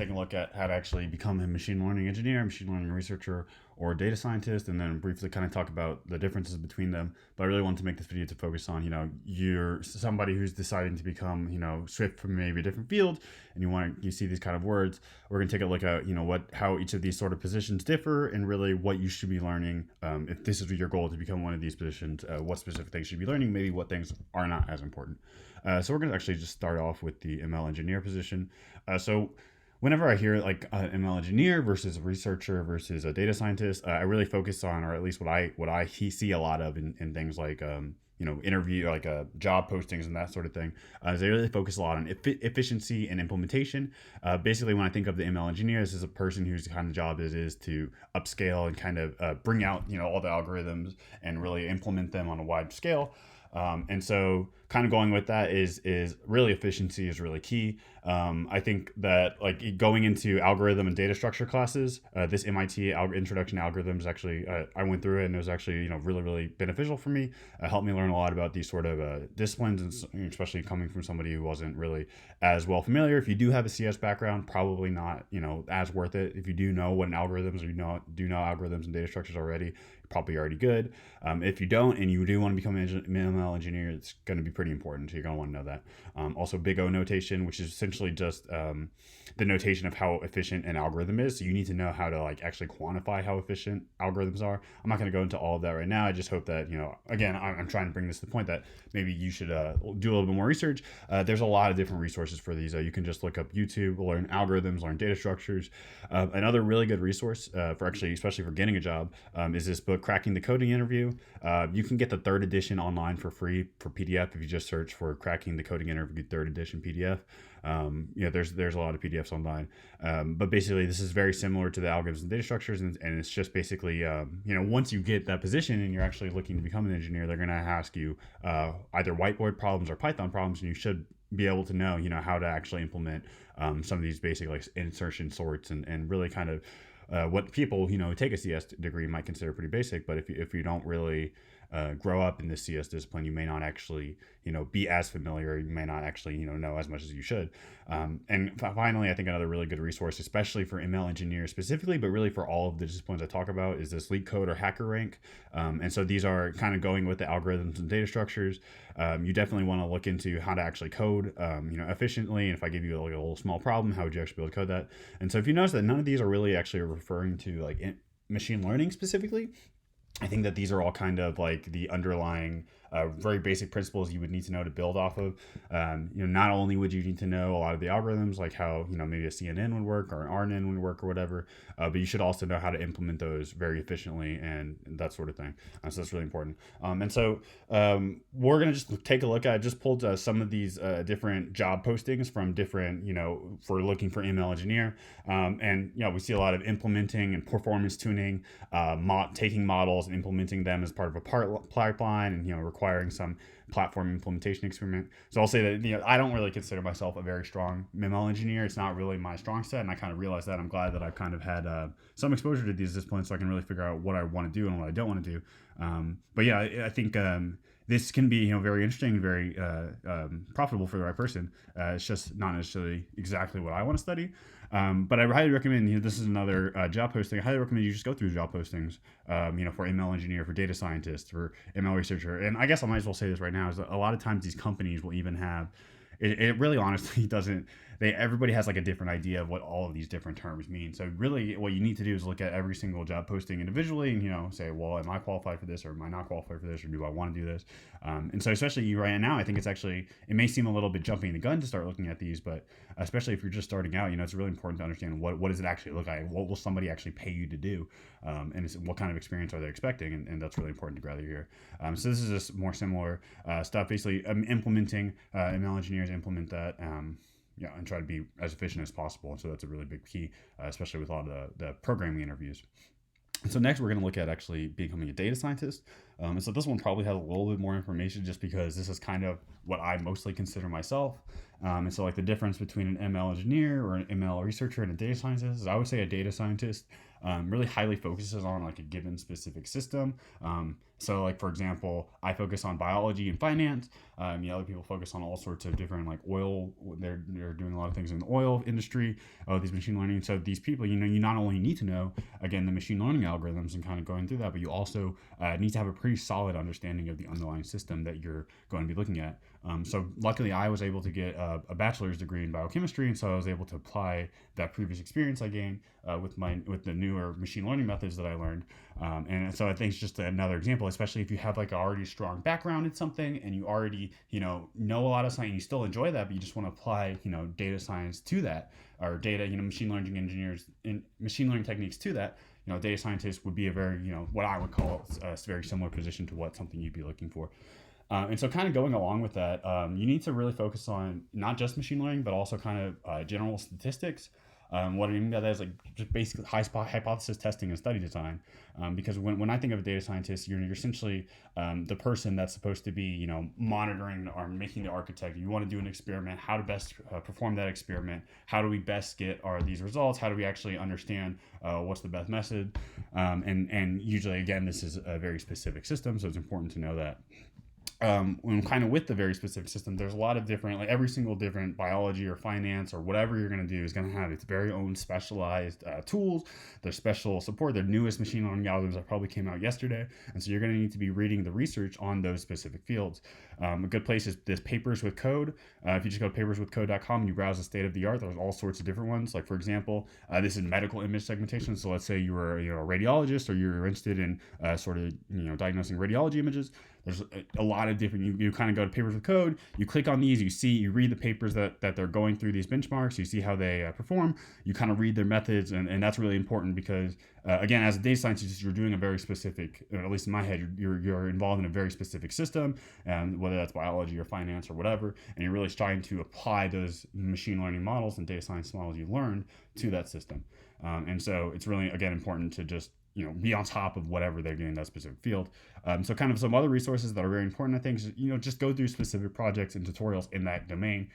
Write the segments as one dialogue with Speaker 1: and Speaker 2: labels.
Speaker 1: taking a look at how to actually become a machine learning engineer, machine learning researcher, or data scientist, and then briefly kind of talk about the differences between them. But I really wanted to make this video to focus on, you're somebody who's deciding to become, shift from maybe a different field, and you see these kind of words. We're going to take a look at, how each of these sort of positions differ, and really what you should be learning if this is your goal to become one of these positions. What specific things you should be learning, maybe what things are not as important. So we're going to actually just start off with the ML engineer position. So whenever I hear like an ML engineer versus a researcher versus a data scientist, I really focus on, or at least what I see a lot of in things like interview, like job postings and that sort of thing. They really focus a lot on efficiency and implementation. Basically, when I think of the ML engineer, this is a person whose kind of job is to upscale and kind of bring out all the algorithms and really implement them on a wide scale. And so kind of going with that is really efficiency is really key. I think that like going into algorithm and data structure classes, this MIT introduction to algorithms actually, I went through it and it was actually, really, really beneficial for me. Helped me learn a lot about these sort of disciplines, and especially coming from somebody who wasn't really as well familiar. If you do have a CS background, probably not, as worth it. If you do know what an algorithms, or do know algorithms and data structures already, probably already good. If you don't and you do want to become an ML engineer, it's going to be pretty important. So you're going to want to know that. Also, big O notation, which is essentially just the notation of how efficient an algorithm is. So you need to know how to like actually quantify how efficient algorithms are. I'm not going to go into all of that right now. I just hope that, again, I'm trying to bring this to the point that maybe you should do a little bit more research. There's a lot of different resources for these. You can just look up YouTube, learn algorithms, learn data structures. Another really good resource for actually, especially for getting a job, is this book, Cracking the Coding Interview. You can get the third edition online for free for PDF if you just search for Cracking the Coding Interview third edition PDF. There's a lot of PDFs online, but basically this is very similar to the algorithms and data structures, and it's just basically once you get that position and you're actually looking to become an engineer, they're going to ask you either whiteboard problems or Python problems, and you should be able to know how to actually implement some of these basic like insertion sorts and really kind of what people who take a CS degree might consider pretty basic. But if you don't really grow up in this CS discipline, you may not actually be as familiar. You may not actually know as much as you should. And finally, I think another really good resource, especially for ML engineers specifically, but really for all of the disciplines I talk about, is this LeetCode or HackerRank. And so these are kind of going with the algorithms and data structures. You definitely want to look into how to actually code efficiently. And if I give you like a little small problem, how would you actually be able to code that? And so if you notice that none of these are really actually referring to like machine learning specifically, I think that these are all kind of like the underlying very basic principles you would need to know to build off of. Not only would you need to know a lot of the algorithms, like how maybe a CNN would work or an RNN would work or whatever, but you should also know how to implement those very efficiently and that sort of thing. So that's really important. And so we're gonna just take a look at. I just pulled some of these different job postings from different for looking for ML engineer, and we see a lot of implementing and performance tuning, taking models and implementing them as part of a pipeline, and requiring some platform implementation experiment. So I'll say that I don't really consider myself a very strong ML engineer. It's not really my strong set, and I kind of realized that. I'm glad that I've kind of had some exposure to these disciplines, so I can really figure out what I want to do and what I don't want to do. But yeah, I think this can be very interesting, very profitable for the right person. It's just not necessarily exactly what I want to study. But I highly recommend, this is another job posting. I highly recommend you just go through job postings, for ML engineer, for data scientist, for ML researcher. And I guess I might as well say this right now, is that a lot of times these companies will even have, it really honestly doesn't, everybody has like a different idea of what all of these different terms mean. So really what you need to do is look at every single job posting individually and, say, well, am I qualified for this, or am I not qualified for this, or do I want to do this? And so especially right now, I think it may seem a little bit jumping the gun to start looking at these, but especially if you're just starting out, it's really important to understand what does it actually look like? What will somebody actually pay you to do? And what kind of experience are they expecting? And that's really important to gather here. So this is just more similar stuff. Basically, implementing ML engineers implement that. And try to be as efficient as possible. And so that's a really big key, especially with a lot of the programming interviews. So next, we're going to look at actually becoming a data scientist. And so this one probably has a little bit more information, just because this is kind of what I mostly consider myself. And so like the difference between an ML engineer or an ML researcher and a data scientist is, I would say a data scientist really highly focuses on like a given specific system. So like, for example, I focus on biology and finance. Other people focus on all sorts of different like oil. They're doing a lot of things in the oil industry. These machine learning. So these people, you not only need to know again the machine learning algorithms and kind of going through that, but you also need to have a pretty solid understanding of the underlying system that you're going to be looking at. So luckily, I was able to get a bachelor's degree in biochemistry, and so I was able to apply that previous experience I gained with the newer machine learning methods that I learned. And so I think it's just another example, especially if you have like an already strong background in something and you already know a lot of science, you still enjoy that, but you just want to apply data science to that, or data machine learning engineers in machine learning techniques to that. Data scientist would be a very what I would call a very similar position to what something you'd be looking for. And so kind of going along with that, you need to really focus on not just machine learning, but also kind of general statistics. What I mean by that is like just basically hypothesis testing and study design. Because when I think of a data scientist, you're essentially the person that's supposed to be, monitoring or making the architect. You want to do an experiment, how to best perform that experiment. How do we best get these results? How do we actually understand what's the best method? And usually, again, this is a very specific system, so it's important to know that. When kind of with the very specific system, there's a lot of different, like every single different biology or finance or whatever you're going to do is going to have its very own specialized tools, their special support, their newest machine learning algorithms that probably came out yesterday. And so you're going to need to be reading the research on those specific fields. A good place is this Papers with Code. If you just go to paperswithcode.com and you browse the state of the art, there's all sorts of different ones. Like, for example, this is medical image segmentation. So let's say you were a radiologist, or you're interested in diagnosing radiology images. There's a lot of different, you kind of go to Papers with Code, you click on these, you read the papers that they're going through, these benchmarks, you see how they perform, you kind of read their methods, and that's really important because, again, as a data scientist, you're doing a very specific, at least in my head, you're involved in a very specific system, whether that's biology or finance or whatever, and you're really trying to apply those machine learning models and data science models you learned to that system. And so it's really, again, important to just be on top of whatever they're doing in that specific field. So kind of some other resources that are very important, I think, is, just go through specific projects and tutorials in that domain.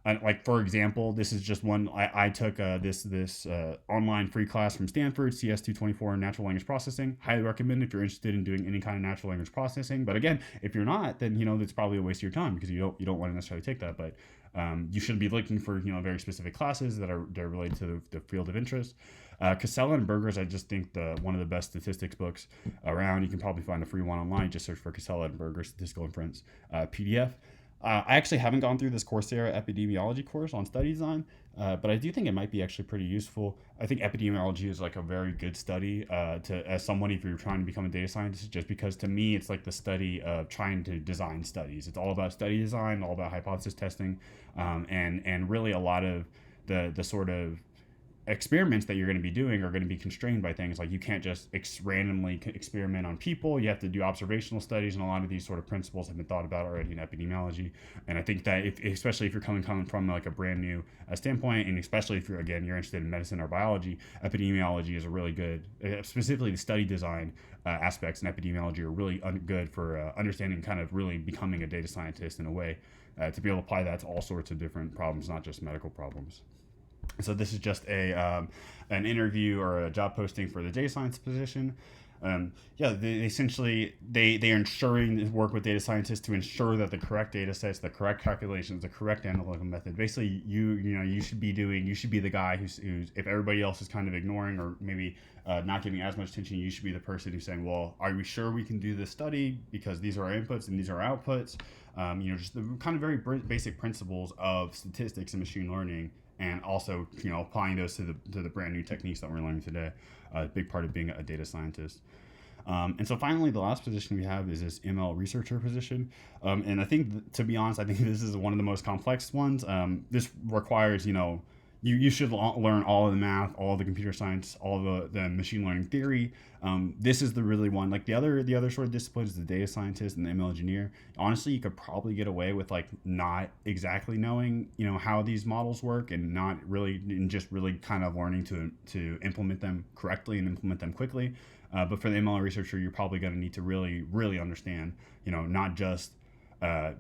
Speaker 1: Like, for example, this is just one I took this online free class from Stanford, CS224 Natural Language Processing. Highly recommend if you're interested in doing any kind of natural language processing. But again, if you're not, then it's probably a waste of your time because you don't want to necessarily take that. But you should be looking for very specific classes that are related to the field of interest. Casella and Berger's, I just think one of the best statistics books around. You can probably find a free one online. Just search for Casella and Berger Statistical Inference PDF. I actually haven't gone through this Coursera epidemiology course on study design, but I do think it might be actually pretty useful. I think epidemiology is like a very good study as somebody if you're trying to become a data scientist, just because to me it's like the study of trying to design studies. It's all about study design, all about hypothesis testing, and really a lot of the sort of experiments that you're going to be doing are going to be constrained by things like you can't just randomly experiment on people. You have to do observational studies, and a lot of these sort of principles have been thought about already in epidemiology. And I think that especially if you're coming from like a brand new standpoint, and especially if you're interested in medicine or biology, epidemiology is a really good, specifically the study design aspects in epidemiology are really good for understanding, kind of really becoming a data scientist in a way, to be able to apply that to all sorts of different problems, not just medical problems. So this is just an interview or a job posting for the data science position. Essentially they are ensuring work with data scientists to ensure that the correct data sets, the correct calculations, the correct analytical method. Basically, you should be the guy who's if everybody else is kind of ignoring or maybe not giving as much attention, you should be the person who's saying, well, are we sure we can do this study because these are our inputs and these are our outputs? Just the kind of very basic principles of statistics and machine learning. And also, applying those to the brand new techniques that we're learning today, a big part of being a data scientist. And so finally, the last position we have is this ML researcher position. And I think, to be honest, I think this is one of the most complex ones. This requires, you should learn all of the math, all of the computer science, all the machine learning theory. This is the really one. Like the other sort of disciplines, the data scientist and the ML engineer. Honestly, you could probably get away with like not exactly knowing how these models work and just really kind of learning to implement them correctly and implement them quickly. But for the ML researcher, you're probably going to need to really, really understand, not just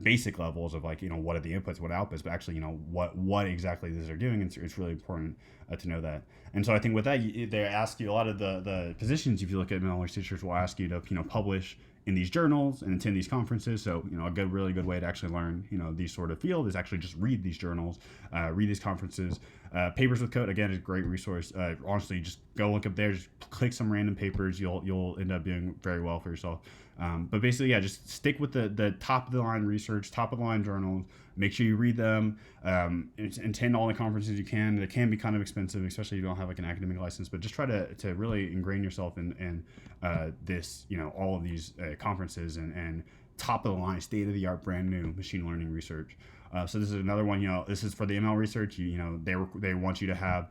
Speaker 1: basic levels of like, what are the inputs, what outputs, but actually, what exactly these are doing. And it's really important to know that. And so I think with that, they ask you a lot of the positions. If you look at ML researchers, will ask you to publish in these journals and attend these conferences. So a really good way to actually learn these sort of field is actually just read these journals, read these conferences. Papers with Code, again, is a great resource. Honestly, just go look up there, just click some random papers. You'll end up doing very well for yourself. But basically, yeah, just stick with the top of the line research, top of the line journals. Make sure you read them. Attend all the conferences you can. They can be kind of expensive, especially if you don't have like an academic license. But just try to really ingrain yourself in this, all of these conferences and top of the line, state of the art, brand new machine learning research. So this is another one. This is for the ML research. They want you to have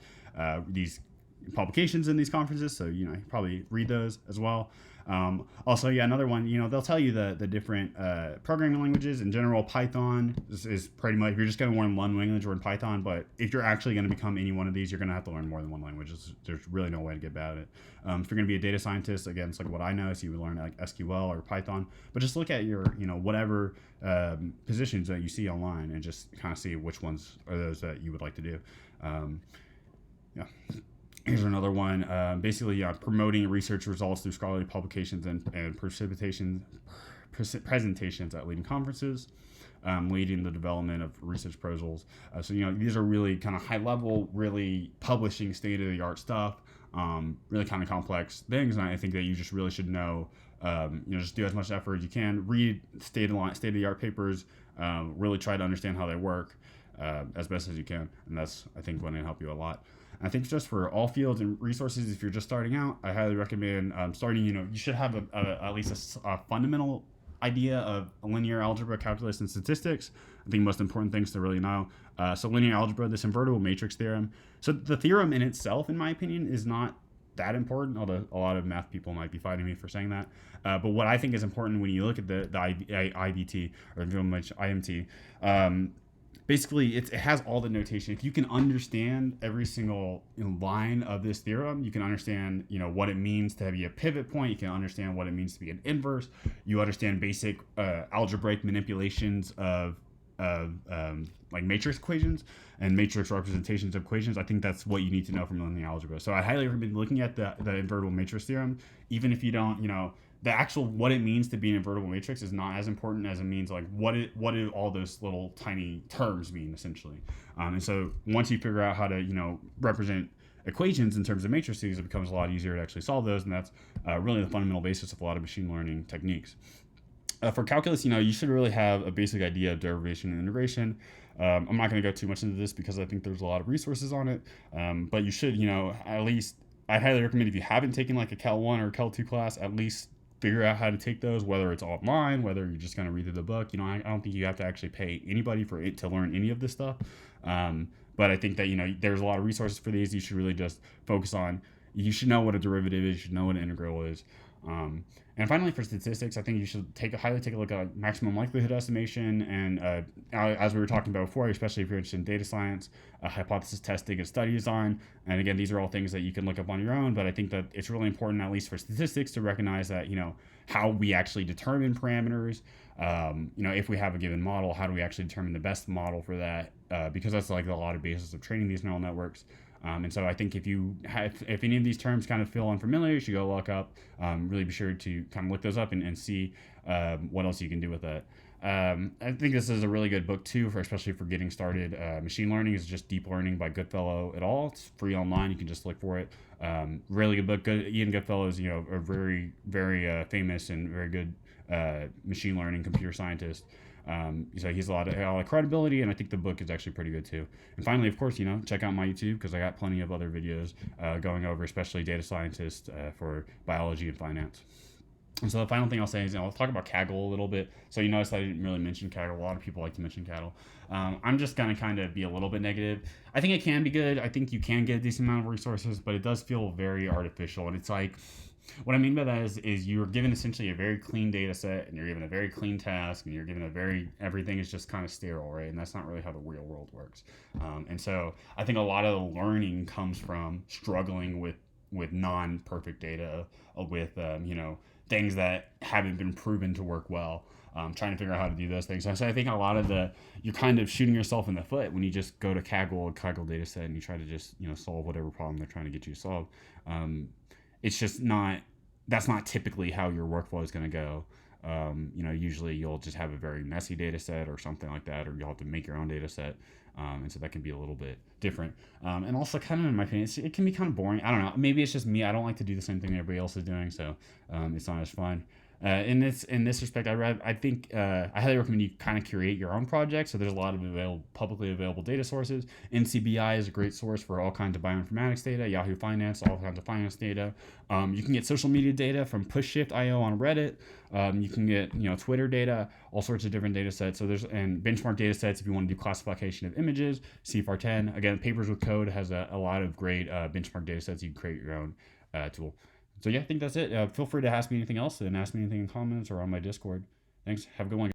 Speaker 1: these publications in these conferences, so you probably read those as well. Also, another one, they'll tell you the different programming languages. In general, Python is pretty much, if you're just going to learn one language, learn Python. But if you're actually going to become any one of these, you're going to have to learn more than one language. There's really no way to get bad at it. If you're going to be a data scientist, again, it's like what I know, so you would learn like SQL or Python. But just look at your, whatever positions that you see online and just kind of see which ones are those that you would like to do. Yeah. Here's another one. Basically, promoting research results through scholarly publications and presentations at leading conferences, leading the development of research proposals. So these are really kind of high level, really publishing state of the art stuff. Really kind of complex things, and I think that you just really should know. Just do as much effort as you can. Read state of the art papers. Really try to understand how they work as best as you can, and that's, I think, going to help you a lot. I think just for all fields and resources, if you're just starting out, I highly recommend starting. You should have at least a fundamental idea of linear algebra, calculus, and statistics. I think most important things to really know. So linear algebra, this invertible matrix theorem. So the theorem in itself, in my opinion, is not that important, although a lot of math people might be fighting me for saying that. But what I think is important when you look at the IVT or IMT, basically, it has all the notation. If you can understand every single line of this theorem, you can understand what it means to be a pivot point. You can understand what it means to be an inverse. You understand basic algebraic manipulations of like matrix equations and matrix representations of equations. I think that's what you need to know from linear algebra. So I highly recommend looking at the invertible matrix theorem, even if you don't the actual what it means to be an invertible matrix is not as important as it means like what do all those little tiny terms mean essentially. And so once you figure out how to represent equations in terms of matrices, it becomes a lot easier to actually solve those, and that's really the fundamental basis of a lot of machine learning techniques. For calculus, you should really have a basic idea of derivation and integration. I'm not going to go too much into this because I think there's a lot of resources on it, but you should at least, I highly recommend, if you haven't taken like a Cal 1 or Cal 2 class, at least figure out how to take those, whether it's online, whether you're just going to read through the book. I don't think you have to actually pay anybody for it to learn any of this stuff. But I think that, there's a lot of resources for these. You should really just focus on, you should know what a derivative is, you should know what an integral is. And finally, for statistics, I think you should highly take a look at maximum likelihood estimation, and as we were talking about before, especially if you're interested in data science, hypothesis testing and study design. And again, these are all things that you can look up on your own, but I think that it's really important, at least for statistics, to recognize that, how we actually determine parameters. If we have a given model, how do we actually determine the best model for that? Because that's like a lot of basis of training these neural networks. And so I think if any of these terms kind of feel unfamiliar, you should go look up, really be sure to kind of look those up and see what else you can do with that. I think this is a really good book too, especially for getting started. Machine Learning is just Deep Learning by Goodfellow et al. It's free online. You can just look for it. Really good book. Ian Goodfellow is a very, very famous and very good machine learning computer scientist. So he's a lot of credibility, and I think the book is actually pretty good too. And finally, of course, check out my YouTube, because I got plenty of other videos going over, especially data scientists for biology and finance. And so the final thing I'll say is, I'll talk about Kaggle a little bit. So you notice I didn't really mention Kaggle. A lot of people like to mention Kaggle. I'm just going to kind of be a little bit negative. I think it can be good. I think you can get a decent amount of resources, but it does feel very artificial. And it's like, what I mean by that is you're given essentially a very clean data set, and you're given a very clean task, and you're given everything is just kind of sterile, right? And that's not really how the real world works. And so I think a lot of the learning comes from struggling with non-perfect data, with things that haven't been proven to work well. trying to figure out how to do those things. So I think a lot of you're kind of shooting yourself in the foot when you just go to Kaggle data set and you try to just solve whatever problem they're trying to get you to solve. It's just not that's not typically how your workflow is going to go. Usually you'll just have a very messy data set or something like that, or you'll have to make your own data set. And so that can be a little bit different. And also, kind of in my opinion, it can be kind of boring. I don't know. Maybe it's just me. I don't like to do the same thing everybody else is doing, so it's not as fun. In this respect, I think I highly recommend you kind of curate your own project. So there's a lot of publicly available data sources. NCBI is a great source for all kinds of bioinformatics data. Yahoo Finance, all kinds of finance data. You can get social media data from PushShift.io on Reddit. You can get Twitter data, all sorts of different data sets. So and benchmark data sets if you want to do classification of images. CFR10 again, Papers with Code has a lot of great benchmark data sets. You can create your own tool. So yeah, I think that's it. Feel free to ask me anything else and ask me anything in comments or on my Discord. Thanks. Have a good one.